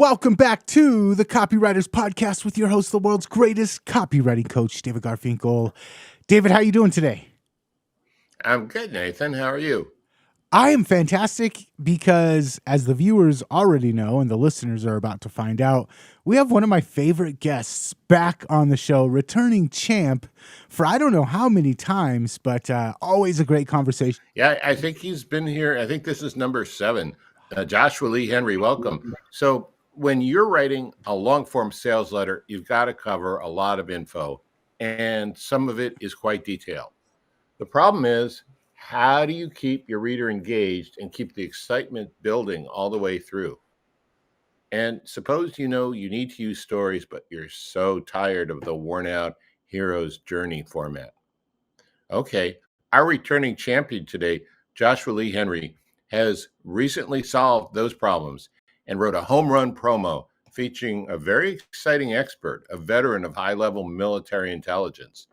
Welcome back to the Copywriters Podcast with your host, the world's greatest copywriting coach, David Garfinkel. David, how are you doing today? I'm good, Nathan. How are you? I am fantastic because, as the viewers already know and the listeners are about to find out, we have one of my favorite guests back on the show, returning champ for I don't know how many times, but always a great conversation. Yeah, I think he's been here. I think this is number 7. Joshua Lee Henry, welcome. So when you're writing a long-form sales letter, you've got to cover a lot of info, and some of it is quite detailed. The problem is, how do you keep your reader engaged and keep the excitement building all the way through? And suppose you know you need to use stories, but you're so tired of the worn-out hero's journey format. Okay, our returning champion today, Joshua Lee Henry, has recently solved those problems and wrote a home run promo featuring a very exciting expert, a veteran of high-level military intelligence.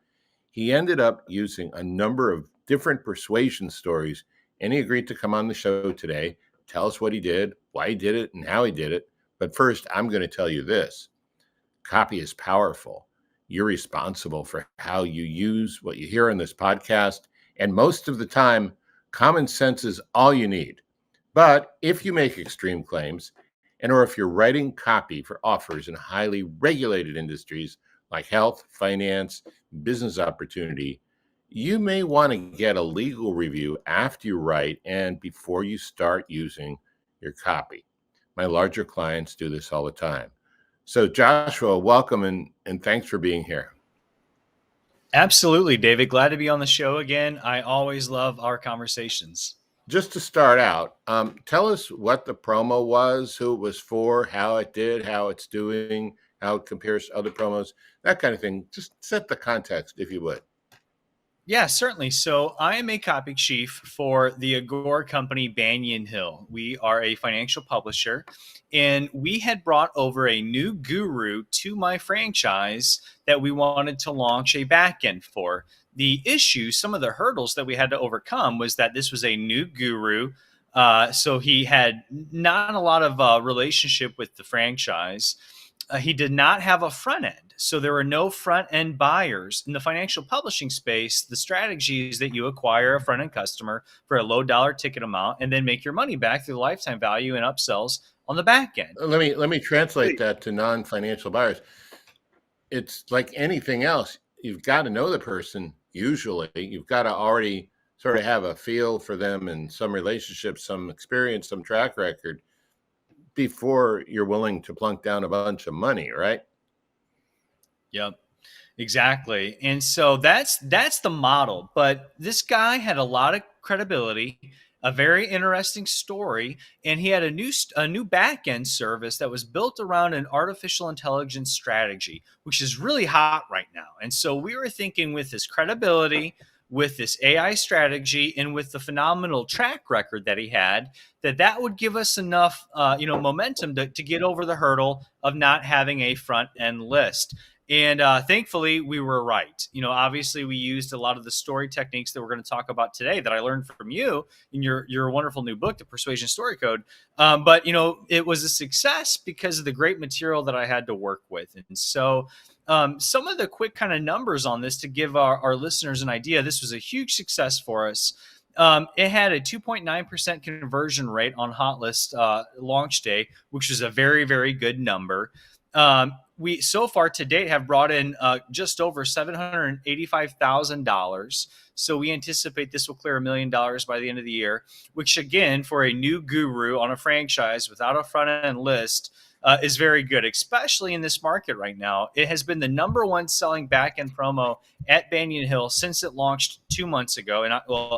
He ended up using a number of different persuasion stories, and he agreed to come on the show today, tell us what he did, why he did it, and how he did it. But first, I'm going to tell you this. Copy is powerful. You're responsible for how you use what you hear on this podcast. And most of the time, common sense is all you need. But if you make extreme claims, or if you're writing copy for offers in highly regulated industries like health, finance, business opportunity, you may want to get a legal review after you write and before you start using your copy. My larger clients do this all the time. So Joshua, welcome and thanks for being here. Absolutely, David. Glad to be on the show again. I always love our conversations. Just to start out, tell us what the promo was, who it was for, how it did, how it's doing, how it compares to other promos, that kind of thing. Just set the context, if you would. Yeah, certainly. So I am a copy chief for the Agora company, Banyan Hill. We are a financial publisher, and we had brought over a new guru to my franchise that we wanted to launch a backend for. The issue, some of the hurdles that we had to overcome was that this was a new guru. So he had not a lot of relationship with the franchise. He did not have a front end. So there were no front end buyers. In the financial publishing space, the strategy is that you acquire a front end customer for a low dollar ticket amount and then make your money back through the lifetime value and upsells on the back end. Let me translate that to non-financial buyers. It's like anything else. You've got to know the person. Usually you've got to already sort of have a feel for them and some relationship, some experience, some track record before you're willing to plunk down a bunch of money, right? Yep, exactly. And so that's the model. But this guy had a lot of credibility, a very interesting story, and he had a new back-end service that was built around an artificial intelligence strategy, which is really hot right now. And so we were thinking, with his credibility, with this AI strategy, and with the phenomenal track record that he had, that would give us enough momentum to get over the hurdle of not having a front end list. And thankfully, we were right. Obviously, we used a lot of the story techniques that we're going to talk about today that I learned from you in your wonderful new book, The Persuasion Story Code. But it was a success because of the great material that I had to work with. And so some of the quick kind of numbers on this to give our listeners an idea, this was a huge success for us. It had a 2.9% conversion rate on hot list launch day, which is a very, very good number. We so far to date have brought in just over $785,000. So we anticipate this will clear $1 million by the end of the year, which again, for a new guru on a franchise without a front end list, is very good, especially in this market right now. It has been the number one selling back-end promo at Banyan Hill since it launched 2 months ago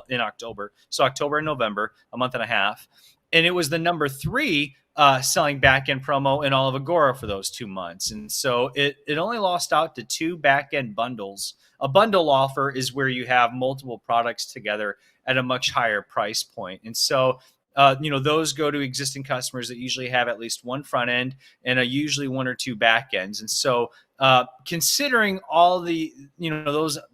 in October. So October and November, a month and a half. And it was the number 3 selling back-end promo in all of Agora for those 2 months. And so it only lost out to 2 back-end bundles. A bundle offer is where you have multiple products together at a much higher price point. And so those go to existing customers that usually have at least one front end and usually 1 or 2 back ends. And so considering all the,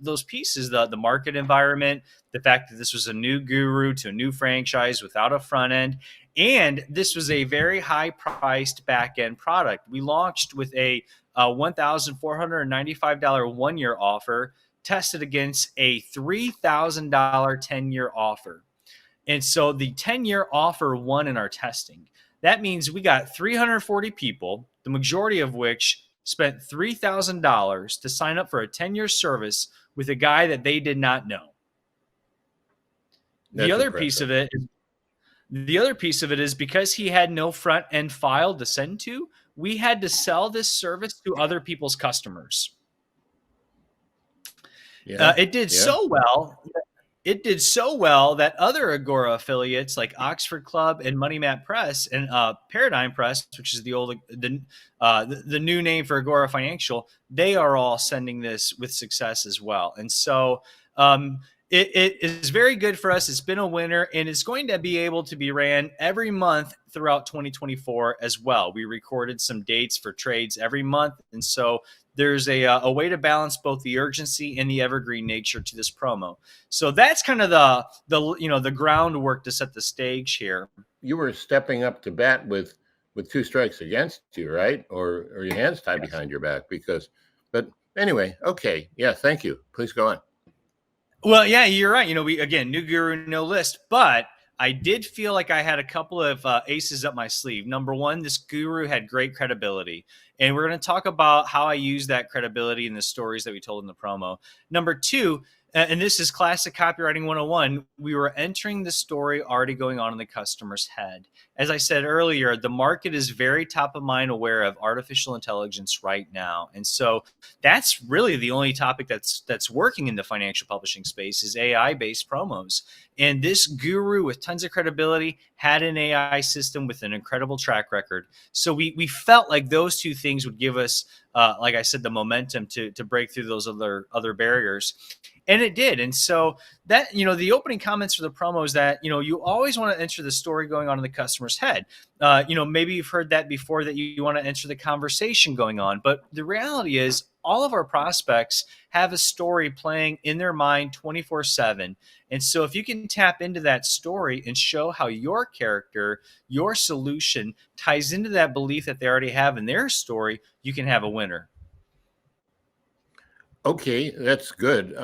those pieces, the market environment, the fact that this was a new guru to a new franchise without a front end, And this was a very high priced back end product. We launched with a $1,495 1-year offer, tested against a $3,000 10-year offer. And so the 10-year offer won in our testing. That means we got 340 people, the majority of which spent $3,000 to sign up for a 10-year service with a guy that they did not know. That's the other impressive. piece of it is because he had no front end file to send to, we had to sell this service to other people's customers. It did so well. It did so well that other Agora affiliates like Oxford Club and Money Map Press and Paradigm Press, which is the new name for Agora Financial, they are all sending this with success as well. And so it is very good for us. It's been a winner, and it's going to be able to be ran every month throughout 2024 as well. We recorded some dates for trades every month, and so there's a way to balance both the urgency and the evergreen nature to this promo. So that's kind of the groundwork to set the stage here. You were stepping up to bat with 2 strikes against you, right? Or your hands tied behind your back but anyway, okay. Yeah, thank you. Please go on. Well, yeah, you're right. We, again, new guru, no list, but I did feel like I had a couple of aces up my sleeve. Number one, this guru had great credibility. And we're going to talk about how I use that credibility in the stories that we told in the promo. Number two, and this is classic copywriting 101, we were entering the story already going on in the customer's head. As I said earlier, the market is very top of mind aware of artificial intelligence right now. And so that's really the only topic that's working in the financial publishing space is AI-based promos. And this guru with tons of credibility had an AI system with an incredible track record. So we felt like those two things would give us, like I said, the momentum to break through those other barriers. And it did. And so that, the opening comments for the promo is that, you always want to enter the story going on in the customer's head. Maybe you've heard that before, that you want to enter the conversation going on. But the reality is all of our prospects have a story playing in their mind 24/7. And so if you can tap into that story and show how your character, your solution ties into that belief that they already have in their story, you can have a winner. Okay, that's good.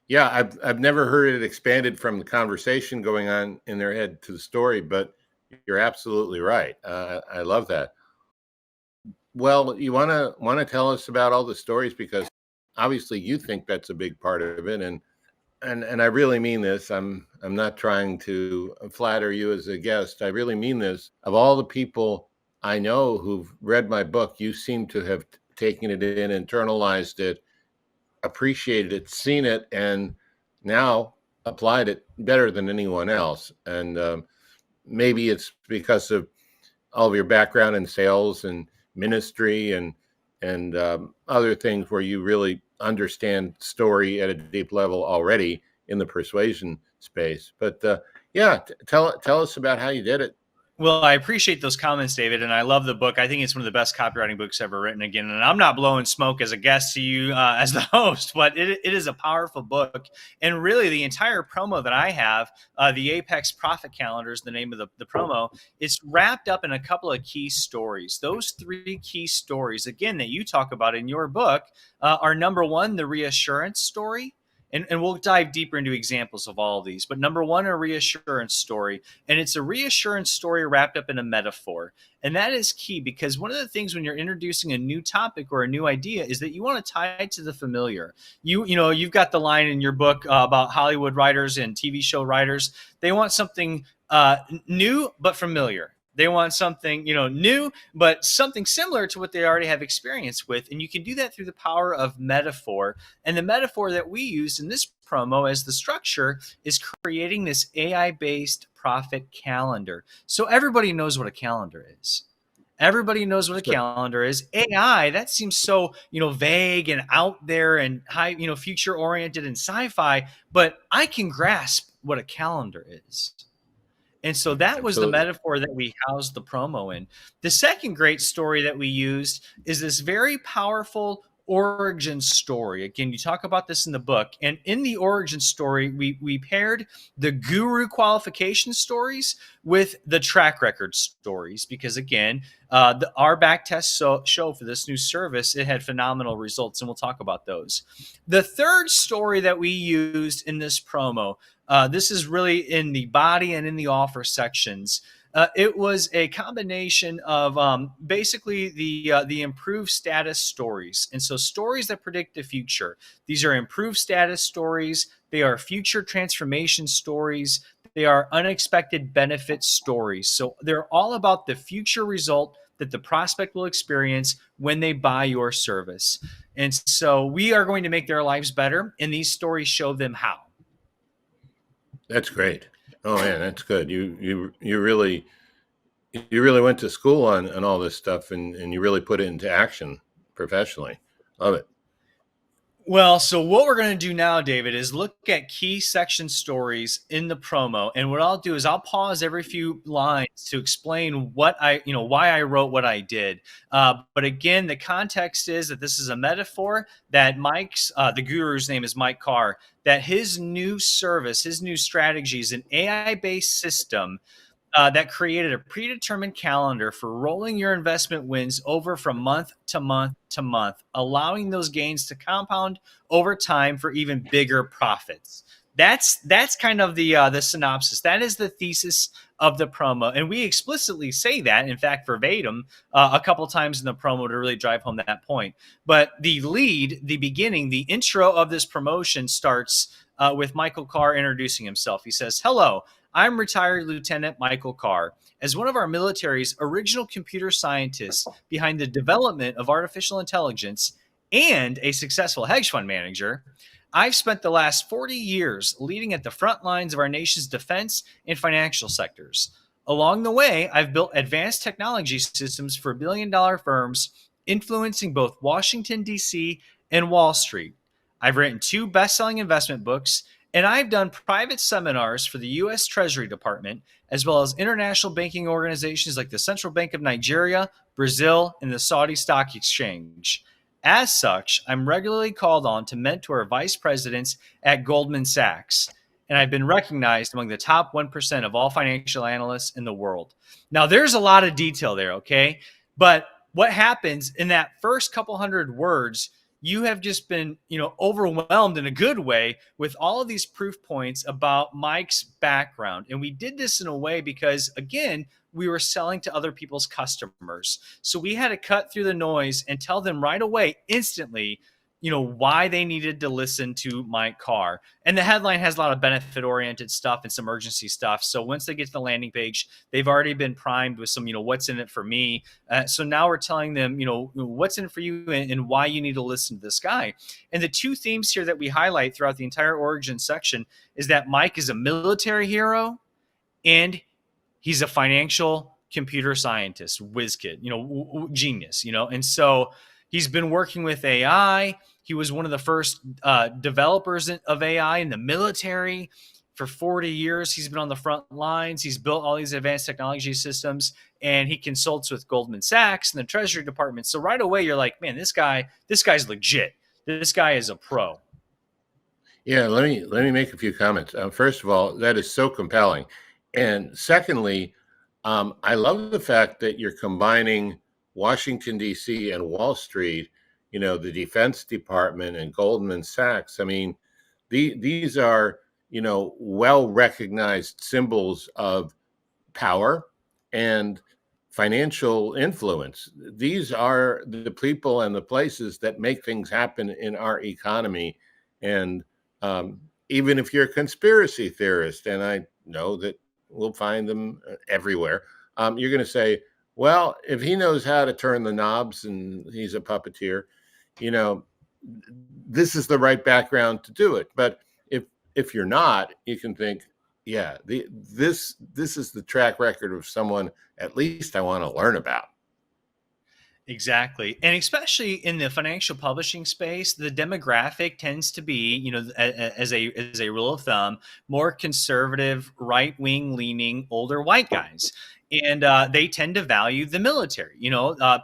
Yeah, I've never heard it expanded from the conversation going on in their head to the story, but you're absolutely right. I love that. Well, you want to tell us about all the stories, because obviously you think that's a big part of it, and I really mean this. I'm not trying to flatter you as a guest. I really mean this. Of all the people I know who've read my book, you seem to have taken it in, internalized it, appreciated it, seen it, and now applied it better than anyone else. And maybe it's because of all of your background in sales and ministry and other things where you really understand story at a deep level already in the persuasion space. But yeah, tell us about how you did it. Well, I appreciate those comments, David, and I love the book. I think it's one of the best copywriting books ever written. Again, and I'm not blowing smoke as a guest to you as the host, but it is a powerful book. And really, the entire promo that I have, the Apex Profit Calendar is the name of the promo. It's wrapped up in a couple of key stories. Those 3 key stories, again, that you talk about in your book, are number one, the reassurance story. And we'll dive deeper into examples of all of these. But number one, a reassurance story. And it's a reassurance story wrapped up in a metaphor. And that is key, because one of the things when you're introducing a new topic or a new idea is that you want to tie it to the familiar. You've got the line in your book about Hollywood writers and TV show writers. They want something new but familiar. They want something, new, but something similar to what they already have experience with. And you can do that through the power of metaphor. And the metaphor that we used in this promo as the structure is creating this AI-based profit calendar. So everybody knows what a calendar is. Everybody knows what a calendar is. AI, that seems so, vague and out there and high, future oriented and sci-fi, but I can grasp what a calendar is. And so that was the metaphor that we housed the promo in. The second great story that we used is this very powerful origin story. Again, you talk about this in the book. And in the origin story, we paired the guru qualification stories with the track record stories because, again, our back test show for this new service, it had phenomenal results, and we'll talk about those. The third story that we used in this promo, this is really in the body and in the offer sections. It was a combination of basically the improved status stories. And so stories that predict the future. These are improved status stories. They are future transformation stories. They are unexpected benefit stories. So they're all about the future result that the prospect will experience when they buy your service. And so we are going to make their lives better. And these stories show them how. That's great. Oh man, that's good. You really went to school on all this stuff and you really put it into action professionally. Love it. Well, so what we're going to do now, David, is look at key section stories in the promo. And what I'll do is I'll pause every few lines to explain why I wrote what I did. But again, the context is that this is a metaphor that the guru's name is Mike Carr, that his new service, his new strategy is an AI-based system that created a predetermined calendar for rolling your investment wins over from month to month to month, allowing those gains to compound over time for even bigger profits. That's kind of the synopsis. That is the thesis of the promo, and we explicitly say that, in fact, verbatim, a couple times in the promo to really drive home that point. But the lead, the beginning, the intro of this promotion starts with Michael Carr introducing himself. He says, "Hello, I'm retired Lieutenant Michael Carr. As one of our military's original computer scientists behind the development of artificial intelligence and a successful hedge fund manager, I've spent the last 40 years leading at the front lines of our nation's defense and financial sectors. Along the way, I've built advanced technology systems for billion-dollar firms, influencing both Washington, D.C. and Wall Street. I've written 2 best-selling investment books, and I've done private seminars for the U.S. Treasury Department, as well as international banking organizations like the Central Bank of Nigeria, Brazil, and the Saudi Stock Exchange. As such, I'm regularly called on to mentor vice presidents at Goldman Sachs, and I've been recognized among the top 1% of all financial analysts in the world." Now, there's a lot of detail there, okay? But what happens in that first couple hundred words, you have just been, overwhelmed in a good way with all of these proof points about Mike's background. And we did this in a way because, again, we were selling to other people's customers. So we had to cut through the noise and tell them right away, instantly, why they needed to listen to Mike Carr. And the headline has a lot of benefit-oriented stuff and some urgency stuff. So once they get to the landing page, they've already been primed with some, what's in it for me. So now we're telling them, what's in it for you and why you need to listen to this guy. And the 2 themes here that we highlight throughout the entire origin section is that Mike is a military hero and he's a financial computer scientist, whiz kid, genius, And so he's been working with AI. He was one of the first developers of AI in the military. For 40 years, he's been on the front lines. He's built all these advanced technology systems, and he consults with Goldman Sachs and the Treasury Department. So right away, you're like, man, this guy's legit. This guy is a pro. Yeah, let me make a few comments. First of all, that is so compelling. And secondly, I love the fact that you're combining Washington, D.C. and Wall Street, the Defense Department and Goldman Sachs. I mean, these are, well-recognized symbols of power and financial influence. These are the people and the places that make things happen in our economy. And even if you're a conspiracy theorist, and I know that we'll find them everywhere, you're going to say, well, if he knows how to turn the knobs and he's a puppeteer, this is the right background to do it. But if you're not, you can think, yeah, this is the track record of someone at least I want to learn about. Exactly. And especially in the financial publishing space, the demographic tends to be, as a rule of thumb, more conservative, right-wing leaning, older white guys. And they tend to value the military,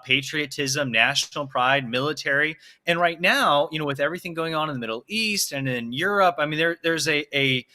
patriotism, national pride, military. And right now, with everything going on in the Middle East and in Europe, I mean, there's a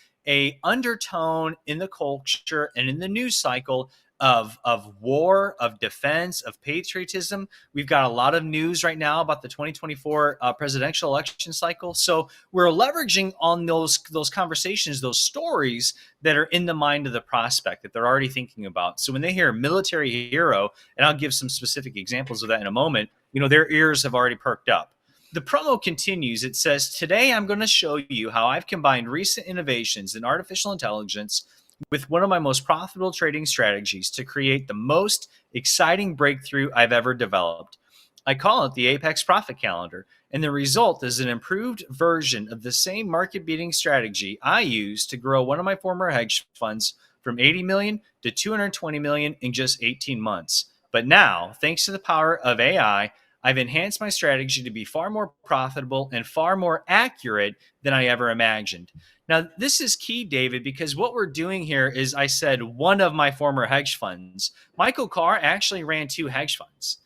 undertone in the culture and in the news cycle of war, of defense, of patriotism. We've got a lot of news right now about the 2024 presidential election cycle. So we're leveraging on those conversations, those stories that are in the mind of the prospect that they're already thinking about. So when they hear military hero, and I'll give some specific examples of that in a moment, their ears have already perked up. The promo continues. It says, today I'm going to show you how I've combined recent innovations in artificial intelligence with one of my most profitable trading strategies to create the most exciting breakthrough I've ever developed. I call it the Apex Profit Calendar, and the result is an improved version of the same market-beating strategy I used to grow one of my former hedge funds from 80 million to 220 million in just 18 months. But now, thanks to the power of AI, I've enhanced my strategy to be far more profitable and far more accurate than I ever imagined. Now, this is key, David, because what we're doing here is, I said, one of my former hedge funds. Michael Carr actually ran 2 hedge funds.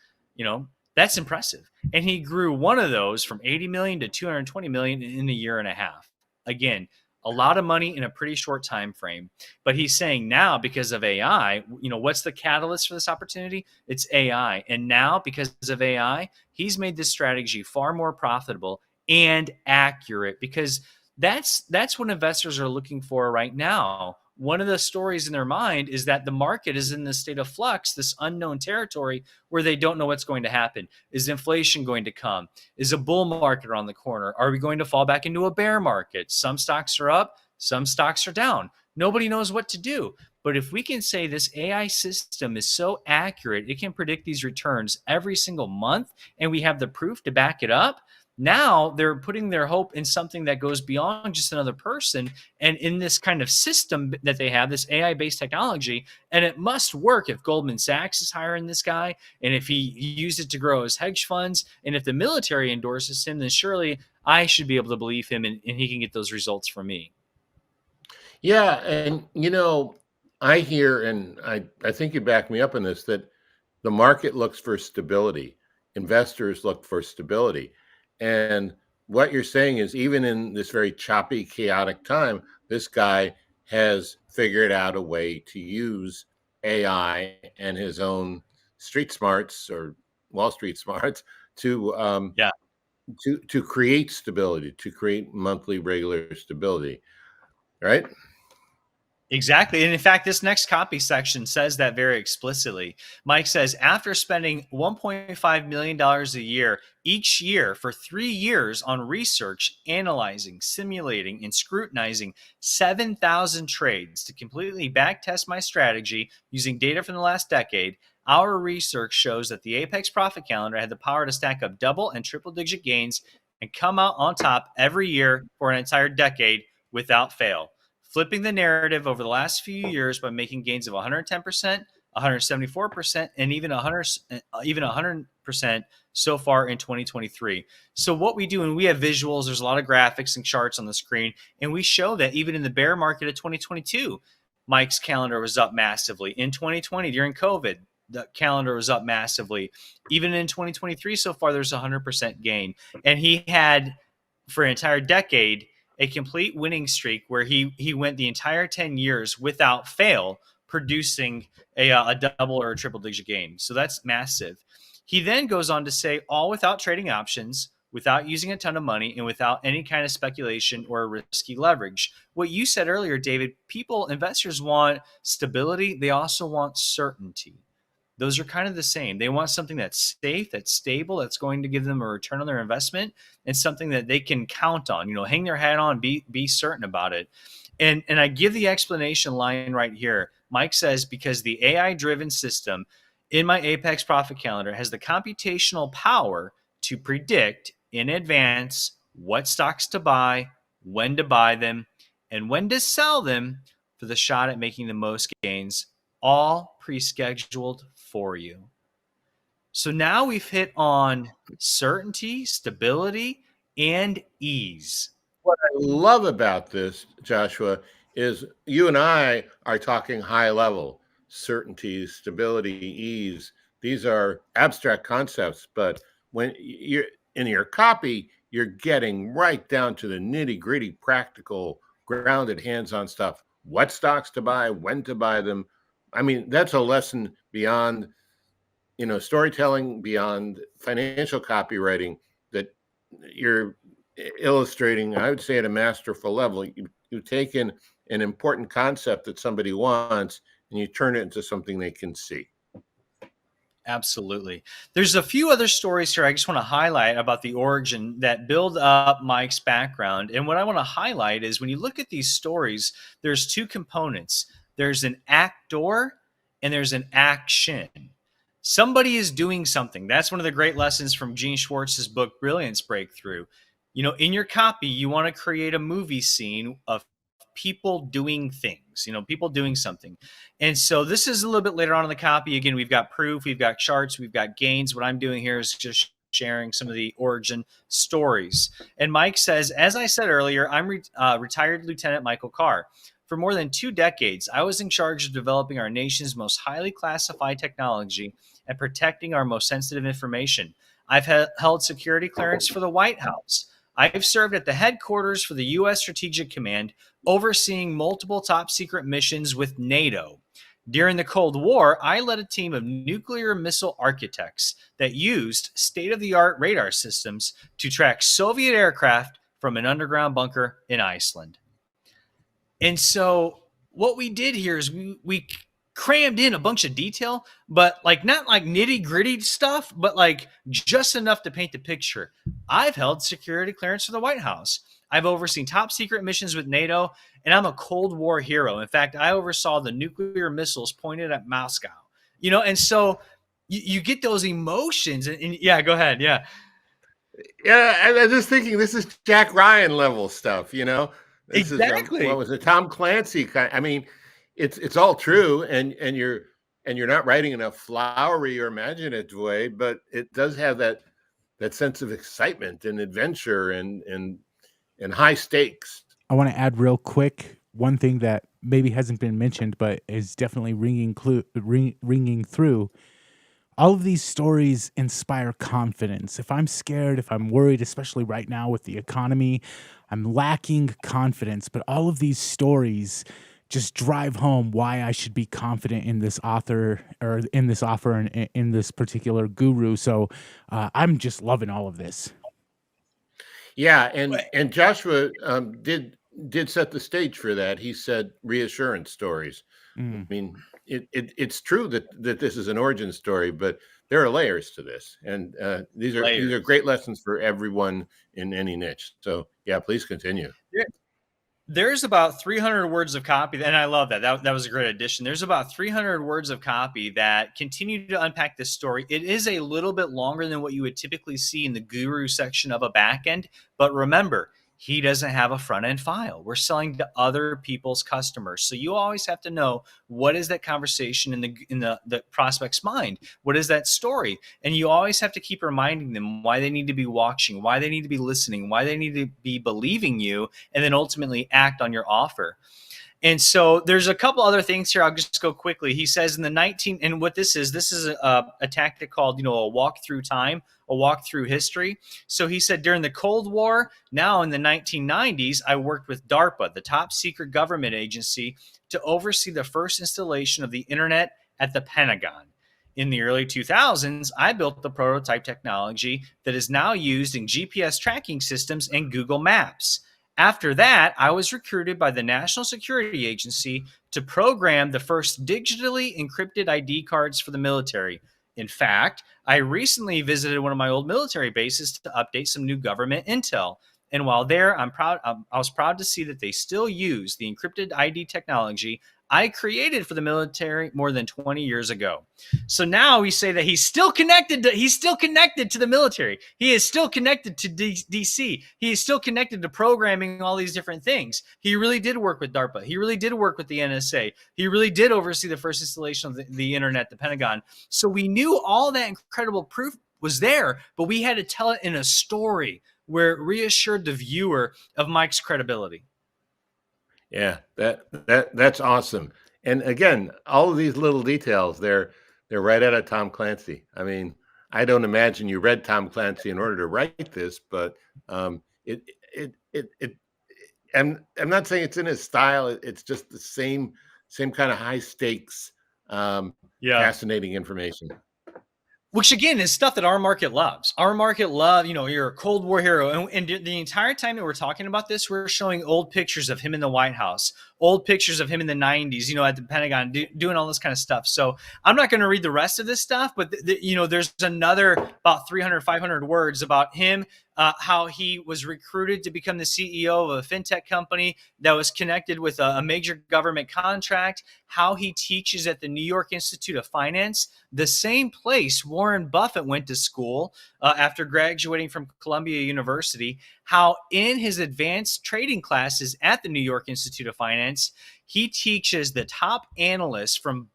That's impressive. And he grew one of those from 80 million to 220 million in a year and a half. Again, a lot of money in a pretty short time frame. But he's saying now, because of AI, what's the catalyst for this opportunity? It's AI. And now, because of AI, he's made this strategy far more profitable and accurate, because that's what investors are looking for right now. One of the stories in their mind is that the market is in this state of flux, this unknown territory where they don't know what's going to happen. Is inflation going to come? Is a bull market around the corner? Are we going to fall back into a bear market? Some stocks are up, some stocks are down. Nobody knows what to do. But if we can say this AI system is so accurate, it can predict these returns every single month, and we have the proof to back it up, now they're putting their hope in something that goes beyond just another person, and in this kind of system that they have, this AI-based technology. And it must work if Goldman Sachs is hiring this guy, and if he used it to grow his hedge funds, and if the military endorses him, then surely I should be able to believe him, and he can get those results for me. Yeah, and I hear, and I think you back me up on this, that the market looks for stability. Investors look for stability. And what you're saying is, even in this very choppy, chaotic time, this guy has figured out a way to use AI and his own street smarts, or Wall Street smarts, to Yeah. to create stability, to create monthly regular stability, right? Exactly. And in fact, this next copy section says that very explicitly. Mike says, after spending $1.5 million a year each year for 3 years on research, analyzing, simulating, and scrutinizing 7,000 trades to completely backtest my strategy using data from the last decade, our research shows that the Apex Profit Calendar had the power to stack up double and triple digit gains and come out on top every year for an entire decade without fail, flipping the narrative over the last few years by making gains of 110%, 174%, and even 100% so far in 2023. So what we do, and we have visuals, there's a lot of graphics and charts on the screen, and we show that even in the bear market of 2022, Mike's calendar was up massively. In 2020, during COVID, the calendar was up massively. Even in 2023 so far, there's 100% gain. And he had, for an entire decade, a complete winning streak where he went the entire 10 years without fail, producing a double or a triple digit gain. So that's massive. He then goes on to say, all without trading options, without using a ton of money, and without any kind of speculation or risky leverage. What you said earlier, David, investors want stability. They also want certainty. Those are kind of the same. They want something that's safe, that's stable, that's going to give them a return on their investment, and something that they can count on, hang their hat on, be certain about it. And I give the explanation line right here. Mike says, because the AI-driven system in my Apex Profit Calendar has the computational power to predict in advance what stocks to buy, when to buy them, and when to sell them for the shot at making the most gains, all pre-scheduled for you. So now we've hit on certainty, stability, and ease. What I love about this, Joshua, is you and I are talking high level. certainty, stability, ease. These are abstract concepts, but when you're in your copy, you're getting right down to the nitty gritty, practical, grounded, hands on stuff. What stocks to buy, when to buy them. I mean, that's a lesson beyond, storytelling, beyond financial copywriting that you're illustrating, I would say, at a masterful level. You've taken an important concept that somebody wants and you turn it into something they can see. Absolutely. There's a few other stories here I just want to highlight about the origin that build up Mike's background. And what I want to highlight is when you look at these stories, there's two components. There's an actor and there's an action. Somebody is doing something. That's one of the great lessons from Gene Schwartz's book, Brilliance Breakthrough. In your copy, you want to create a movie scene of people doing things, people doing something. And so this is a little bit later on in the copy. Again, we've got proof, we've got charts, we've got gains. What I'm doing here is just sharing some of the origin stories. And Mike says, as I said earlier, I'm retired Lieutenant Michael Carr. For more than 2 decades, I was in charge of developing our nation's most highly classified technology and protecting our most sensitive information. I've held security clearance for the White House. I've served at the headquarters for the U.S. Strategic Command, overseeing multiple top secret missions with NATO. During the Cold War, I led a team of nuclear missile architects that used state-of-the-art radar systems to track Soviet aircraft from an underground bunker in Iceland. And so what we did here is we crammed in a bunch of detail, but not like nitty gritty stuff, but just enough to paint the picture. I've held security clearance for the White House. I've overseen top secret missions with NATO, and I'm a Cold War hero. In fact, I oversaw the nuclear missiles pointed at Moscow. And so you get those emotions. And yeah, go ahead. Yeah. Yeah, I was just thinking this is Jack Ryan level stuff, This exactly. Is what was it, Tom Clancy kind. I mean, it's all true, and you're not writing in a flowery or imaginative way, but it does have that sense of excitement and adventure and high stakes. I want to add real quick one thing that maybe hasn't been mentioned, but is definitely ringing through. All of these stories inspire confidence. If I'm scared, if I'm worried, especially right now with the economy, I'm lacking confidence. But all of these stories just drive home why I should be confident in this author or in this offer and in this particular guru. So I'm just loving all of this. Yeah, and Joshua did set the stage for that. He said reassurance stories. I mean, it's true that this is an origin story, but there are layers to this, and these are great lessons for everyone in any niche. So yeah, please continue. There's about 300 words of copy, and I love that. That was a great addition. There's about 300 words of copy that continue to unpack this story. It is a little bit longer than what you would typically see in the guru section of a back end, but remember, he doesn't have a front end file. We're selling to other people's customers. So you always have to know what is that conversation in the prospect's mind? What is that story? And you always have to keep reminding them why they need to be watching, why they need to be listening, why they need to be believing you, and then ultimately act on your offer. And so there's a couple other things here. I'll just go quickly. He says in the 19, and what this is a tactic called, a walk through time, a walk through history. So he said during the Cold War, now in the 1990s, I worked with DARPA, the top secret government agency, to oversee the first installation of the internet at the Pentagon. In the early 2000s, I built the prototype technology that is now used in GPS tracking systems and Google Maps. After that, I was recruited by the National Security Agency to program the first digitally encrypted ID cards for the military. In fact, I recently visited one of my old military bases to update some new government intel. And while there, I was proud to see that they still use the encrypted ID technology I created for the military more than 20 years ago. So now we say that he's still connected to the military. He is still connected to DC. He is still connected to programming all these different things. He really did work with DARPA. He really did work with the NSA. He really did oversee the first installation of the internet, the Pentagon. So we knew all that incredible proof was there, but we had to tell it in a story where it reassured the viewer of Mike's credibility. Yeah, that's awesome. And again, all of these little details, they're right out of Tom Clancy. I mean, I don't imagine you read Tom Clancy in order to write this, but it it I'm not saying it's in his style. It's just the same kind of high stakes, Yeah. fascinating information. Which again is stuff that our market loves. Our market love, you're a Cold War hero. And the entire time that we're talking about this, we're showing old pictures of him in the White House, old pictures of him in the 90s, at the Pentagon, doing all this kind of stuff. So I'm not going to read the rest of this stuff, but there's another about 300, 500 words about him, how he was recruited to become the CEO of a fintech company that was connected with a major government contract, how he teaches at the New York Institute of Finance, the same place Warren Buffett went to school after graduating from Columbia University, how in his advanced trading classes at the New York Institute of Finance, he teaches the top analysts from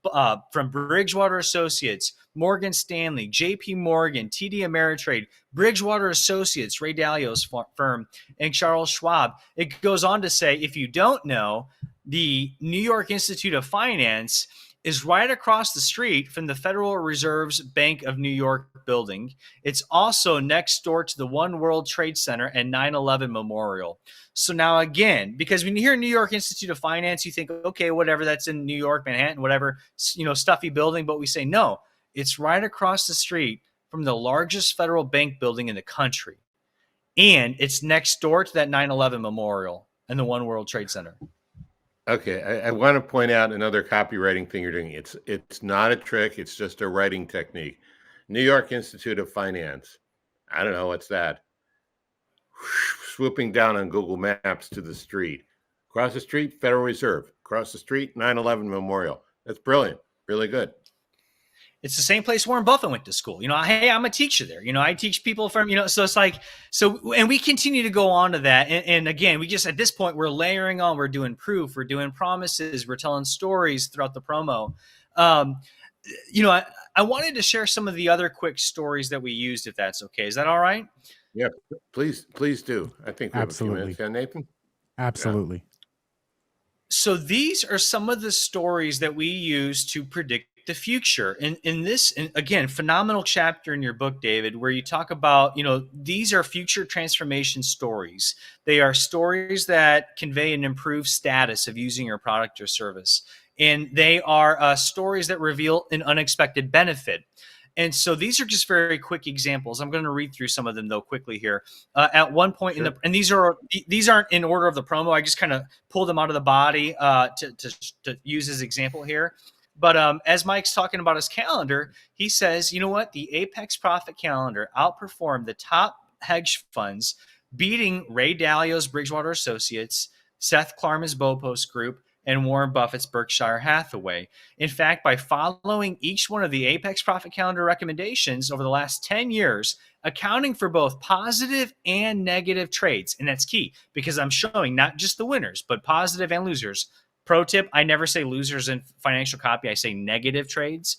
Bridgewater Associates, Morgan Stanley, JP Morgan, TD Ameritrade, Bridgewater Associates, Ray Dalio's firm, and Charles Schwab. It goes on to say, if you don't know, the New York Institute of Finance is right across the street from the Federal Reserve's Bank of New York building. It's also next door to the One World Trade Center and 9/11 Memorial. So now again, because when you hear New York Institute of Finance, you think, okay, whatever, that's in New York, Manhattan, whatever, stuffy building. But we say, no, it's right across the street from the largest federal bank building in the country. And it's next door to that 9/11 Memorial and the One World Trade Center. Okay, I want to point out another copywriting thing you're doing. It's not a trick. It's just a writing technique. New York Institute of Finance. I don't know what's that. Swooping down on Google Maps to the street. Across the street, Federal Reserve. Across the street, 9/11 Memorial. That's brilliant. Really good. It's the same place Warren Buffett went to school. Hey, I'm a teacher there. I teach people from, so it's like, and we continue to go on to that. And again, we just, at this point, we're layering on, we're doing proof, we're doing promises, we're telling stories throughout the promo. I wanted to share some of the other quick stories that we used, if that's okay. Is that all right? Yeah, please do. I think we have Absolutely. a few minutes. Yeah, Nathan? Absolutely. So these are some of the stories that we use to predict the future. And again, phenomenal chapter in your book, David, where you talk about, these are future transformation stories. They are stories that convey an improved status of using your product or service. And they are stories that reveal an unexpected benefit. And so these are just very quick examples. I'm going to read through some of them though quickly here. At one point Sure. and these aren't in order of the promo. I just kind of pulled them out of the body to use as example here. But as Mike's talking about his calendar, he says, you know what? The Apex Profit Calendar outperformed the top hedge funds, beating Ray Dalio's Bridgewater Associates, Seth Klarman's Bopos Group, and Warren Buffett's Berkshire Hathaway. In fact, by following each one of the Apex Profit Calendar recommendations over the last 10 years, accounting for both positive and negative trades. And that's key because I'm showing not just the winners, but positive and losers. Pro tip, I never say losers in financial copy. I say negative trades.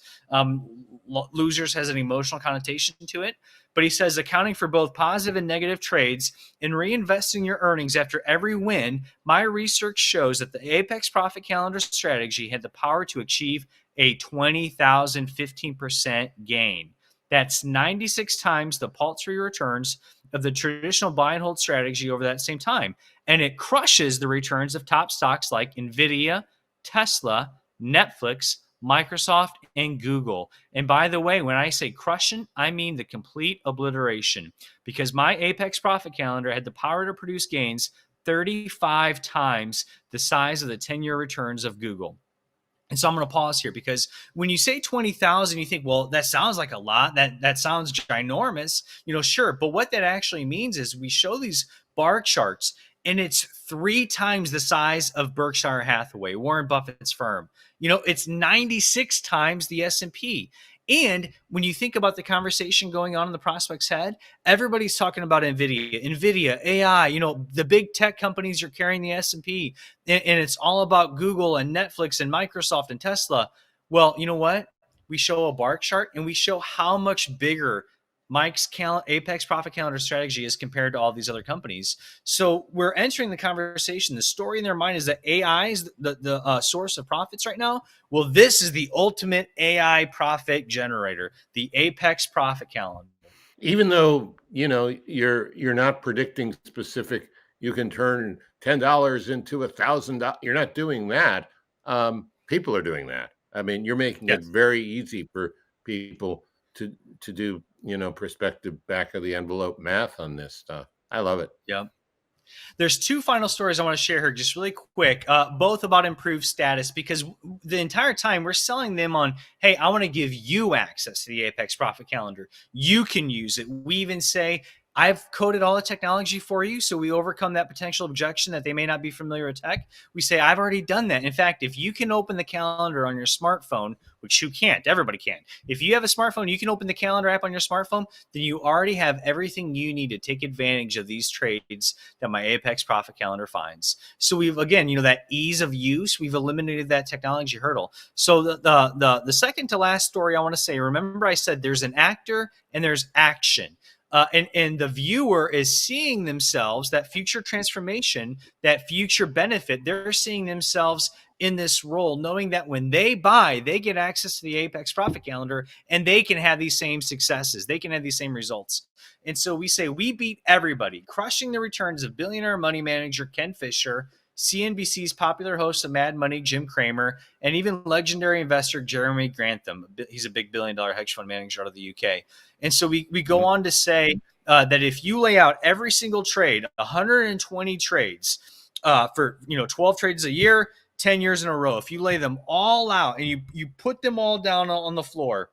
Losers has an emotional connotation to it. But he says accounting for both positive and negative trades and reinvesting your earnings after every win, my research shows that the Apex Profit Calendar strategy had the power to achieve a 20,000 15% gain. That's 96 times the paltry returns of the traditional buy and hold strategy over that same time. And it crushes the returns of top stocks like Nvidia, Tesla, Netflix, Microsoft, and Google. And by the way, when I say crushing, I mean the complete obliteration, because my Apex Profit Calendar had the power to produce gains 35 times the size of the 10-year returns of Google. And so I'm going to pause here because when you say 20,000, you think, well, that sounds like a lot. That sounds ginormous, sure. But what that actually means is we show these bar charts and it's 3 times the size of Berkshire Hathaway, Warren Buffett's firm. It's 96 times the S&P. And when you think about the conversation going on in the prospect's head, everybody's talking about NVIDIA, AI, the big tech companies are carrying the S&P, and it's all about Google and Netflix and Microsoft and Tesla. Well, you know what? We show a bar chart and we show how much bigger Mike's Apex Profit Calendar strategy is compared to all these other companies. So we're entering the conversation. The story in their mind is that AI is the source of profits right now. Well, this is the ultimate AI profit generator, the Apex Profit Calendar. Even though you're not predicting specific, you can turn $10 into $1,000. You're not doing that. People are doing that. I mean, you're making it very easy for people to do prospective back of the envelope math on this stuff. I love it. Yeah. There's two final stories I want to share here just really quick, both about improved status, because the entire time we're selling them on, hey, I want to give you access to the Apex Profit Calendar. You can use it. We even say, I've coded all the technology for you, so we overcome that potential objection that they may not be familiar with tech. We say, I've already done that. In fact, if you can open the calendar on your smartphone, which you can't, everybody can. If you have a smartphone, you can open the calendar app on your smartphone, then you already have everything you need to take advantage of these trades that my Apex Profit Calendar finds. So we've, again, that ease of use, we've eliminated that technology hurdle. So the second to last story I want to say, remember I said there's an actor and there's action. And the viewer is seeing themselves, that future transformation, that future benefit, they're seeing themselves in this role, knowing that when they buy, they get access to the Apex Profit Calendar and they can have these same successes. They can have these same results. And so we say we beat everybody, crushing the returns of billionaire money manager Ken Fisher, CNBC's popular host of Mad Money, Jim Cramer, and even legendary investor Jeremy Grantham. He's a big billion-dollar hedge fund manager out of the UK. And so we go on to say that if you lay out every single trade, 120 trades for 12 trades a year, 10 years in a row, if you lay them all out and you put them all down on the floor,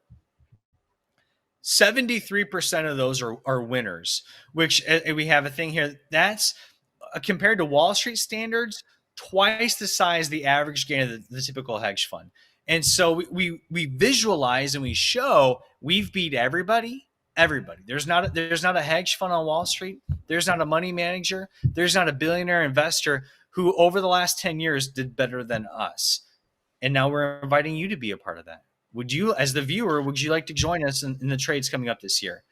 73% of those are winners, which we have a thing here. That's compared to Wall Street standards, twice the size the average gain of the typical hedge fund. And so we visualize and we show we've beat everybody. There's not a hedge fund on Wall Street. There's not a money manager. There's not a billionaire investor who over the last 10 years did better than us. And now we're inviting you to be a part of that. Would you, as the viewer, would you like to join us in the trades coming up this year?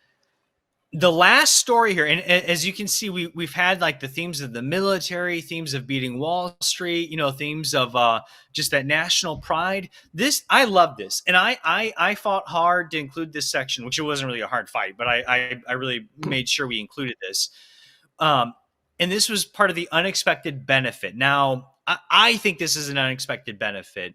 The last story here, and as you can see, we've had like the themes of the military, themes of beating Wall Street, themes of just that national pride. I love this, and I fought hard to include this section, which it wasn't really a hard fight, but I really made sure we included this. And this was part of the unexpected benefit. Now, I think this is an unexpected benefit.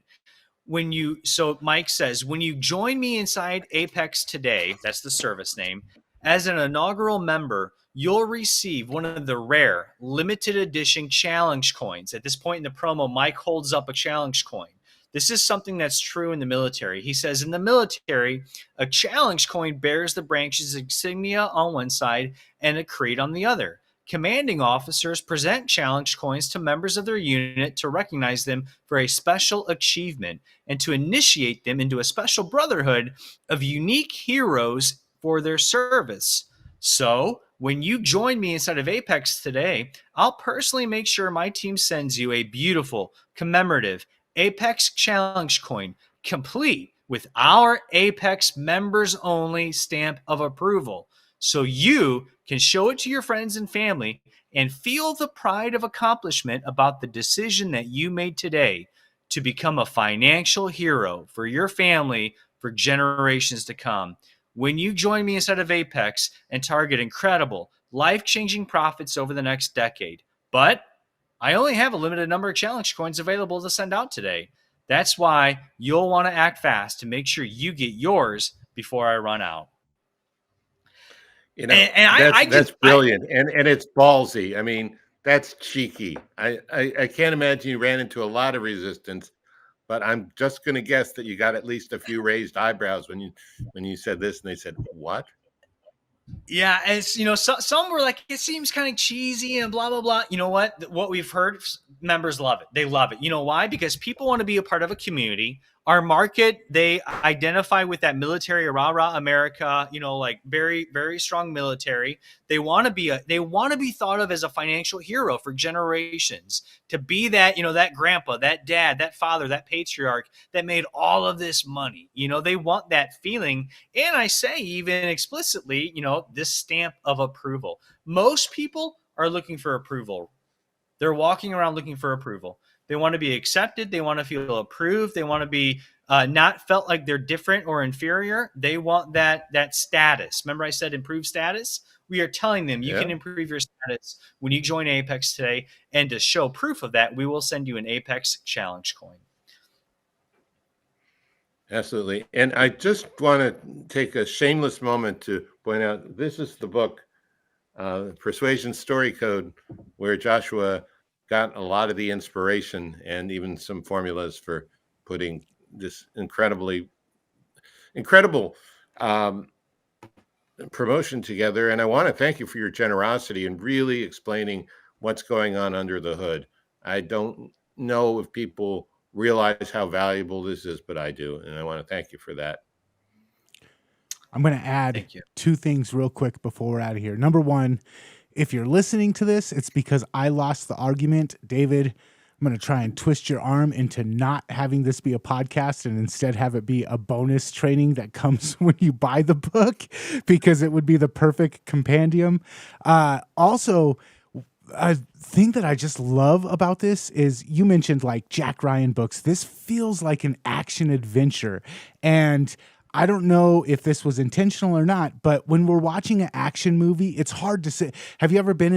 So Mike says, when you join me inside Apex today, that's the service name, as an inaugural member, you'll receive one of the rare limited edition challenge coins. At this point in the promo, Mike holds up a challenge coin. This is something that's true in the military. He says in the military, a challenge coin bears the branch's insignia on one side and a creed on the other. Commanding officers present challenge coins to members of their unit to recognize them for a special achievement and to initiate them into a special brotherhood of unique heroes for their service. So when you join me inside of Apex today, I'll personally make sure my team sends you a beautiful commemorative Apex challenge coin, complete with our Apex members only stamp of approval, so you can show it to your friends and family and feel the pride of accomplishment about the decision that you made today to become a financial hero for your family for generations to come. When you join me inside of Apex and target incredible, life-changing profits over the next decade. But I only have a limited number of challenge coins available to send out today. That's why you'll want to act fast to make sure you get yours before I run out. That's brilliant. And it's ballsy. I mean, that's cheeky. I can't imagine you ran into a lot of resistance. But I'm just going to guess that you got at least a few raised eyebrows when you said this, and they said, "What?" Yeah, it's some were like, it seems kind of cheesy and blah blah blah. You know what? What we've heard, members love it. They love it. You know why? Because people want to be a part of a community. our market, they identify with that military, rah-rah America, like very, very strong military. They want to be thought of as a financial hero for generations, to be that, that grandpa, that dad, that father, that patriarch that made all of this money. They want that feeling. And I say even explicitly, this stamp of approval. Most people are looking for approval. They're walking around looking for approval. They want to be accepted. They want to feel approved. They want to be not felt like they're different or inferior. They want that status. Remember I said improve status? We are telling them you can improve your status when you join Apex today. And to show proof of that, we will send you an Apex Challenge coin. Absolutely. And I just want to take a shameless moment to point out, this is the book, Persuasion Story Code, where Joshua got a lot of the inspiration and even some formulas for putting this incredible promotion together. And I want to thank you for your generosity in really explaining what's going on under the hood. I don't know if people realize how valuable this is, but I do. And I want to thank you for that. I'm going to add 2 things real quick before we're out of here. Number one, if you're listening to this, it's because I lost the argument. David, I'm going to try and twist your arm into not having this be a podcast and instead have it be a bonus training that comes when you buy the book, because it would be the perfect compendium. Also, a thing that I just love about this is you mentioned like Jack Ryan books. This feels like an action adventure. And I don't know if this was intentional or not, but when we're watching an action movie, it's hard to say. Have you ever been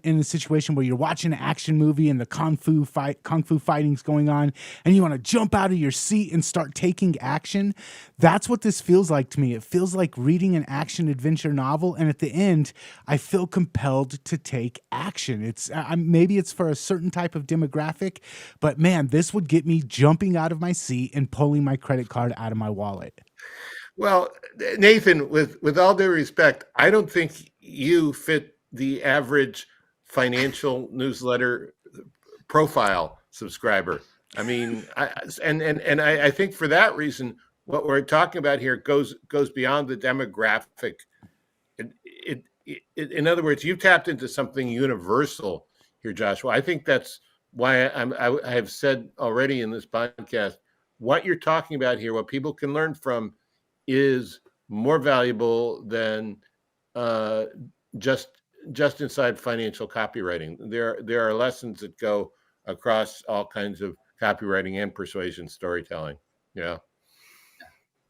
in a situation where you're watching an action movie and the kung fu fighting's going on and you want to jump out of your seat and start taking action? That's what this feels like to me. It feels like reading an action adventure novel, and at the end, I feel compelled to take action. It's maybe it's for a certain type of demographic, but man, this would get me jumping out of my seat and pulling my credit card out of my wallet. Well, Nathan, with all due respect, I don't think you fit the average financial newsletter profile subscriber. I mean, I think for that reason, what we're talking about here goes beyond the demographic. In other words, you tapped into something universal here, Joshua. I think that's why I have said already in this podcast, what you're talking about here, what people can learn from, is more valuable than just inside financial copywriting. There are lessons that go across all kinds of copywriting and persuasion storytelling. Yeah.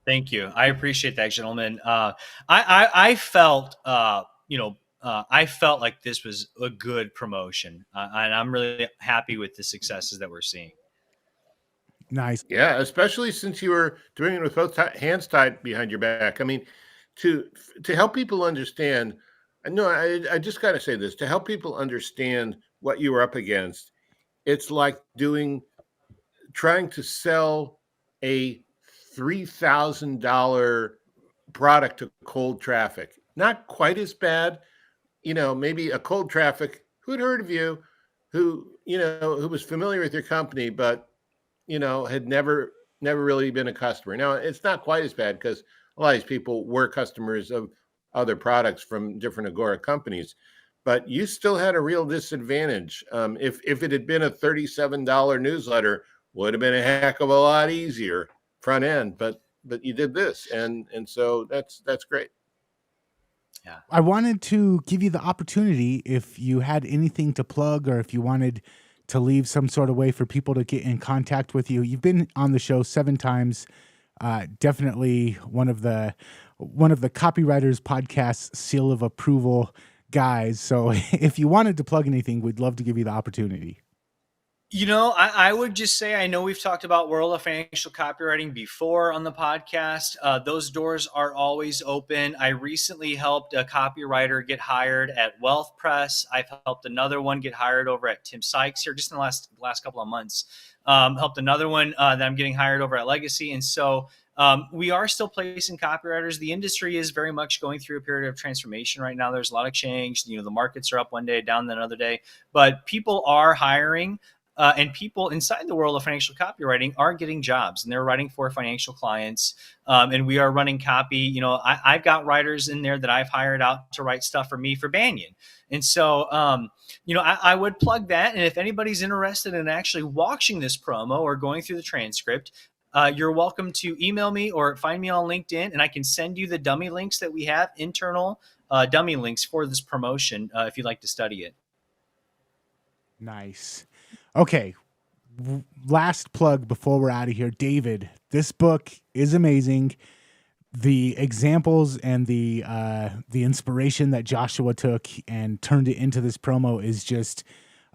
Thank you. I appreciate that, gentlemen. I felt, I felt like this was a good promotion, and I'm really happy with the successes that we're seeing. Nice. Yeah, especially since you were doing it with both hands tied behind your back. I mean, to help people understand, no, I just got to say this, to help people understand what you were up against. It's like trying to sell a $3,000 product to cold traffic. Not quite as bad, maybe a cold traffic who'd heard of you, who was familiar with your company, but had never really been a customer. Now, it's not quite as bad because a lot of these people were customers of other products from different Agora companies, but you still had a real disadvantage. If it had been a $37 newsletter, would have been a heck of a lot easier front end, but you did this, and so that's great. Yeah. I wanted to give you the opportunity, if you had anything to plug or if you wanted to leave some sort of way for people to get in contact with you. You've been on the show 7 times. Definitely one of the Copywriters podcast seal of approval guys. So if you wanted to plug anything, we'd love to give you the opportunity. I would just say, I know we've talked about World of Financial Copywriting before on the podcast. Those doors are always open. I recently helped a copywriter get hired at Wealth Press. I've helped another one get hired over at Tim Sykes here just in the last couple of months. Helped another one that I'm getting hired over at Legacy. And so we are still placing copywriters. The industry is very much going through a period of transformation right now. There's a lot of change. The markets are up one day, down another day, but people are hiring. and people inside the world of financial copywriting are getting jobs, and they're writing for financial clients. And we are running copy. You know, I've got writers in there that I've hired out to write stuff for me for Banyan. And so, you know, I would plug that. And if anybody's interested in actually watching this promo or going through the transcript, you're welcome to email me or find me on LinkedIn, and I can send you the dummy links that we have, internal dummy links for this promotion if you'd like to study it. Nice. Okay. Last plug before we're out of here. David, this book is amazing. The examples and the inspiration that Joshua took and turned it into this promo is just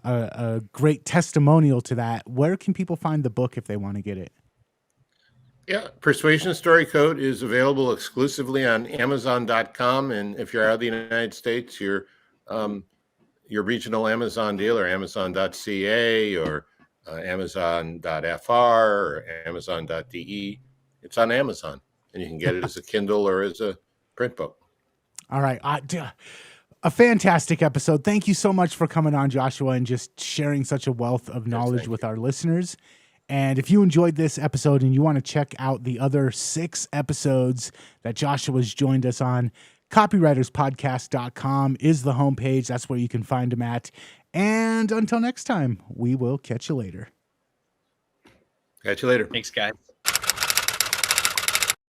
a great testimonial to that. Where can people find the book if they want to get it? Yeah, Persuasion Story Code is available exclusively on Amazon.com, and if you're out of the United States, your regional Amazon dealer, Amazon.ca or Amazon.fr or Amazon.de, it's on Amazon, and you can get it as a Kindle or as a print book. All right, a fantastic episode. Thank you so much for coming on, Joshua, and just sharing such a wealth of knowledge with our listeners. And if you enjoyed this episode and you want to check out the other 6 episodes that Joshua's joined us on, copywriterspodcast.com is the homepage. That's where you can find them at. And until next time, we will catch you later. Catch you later. Thanks, guys.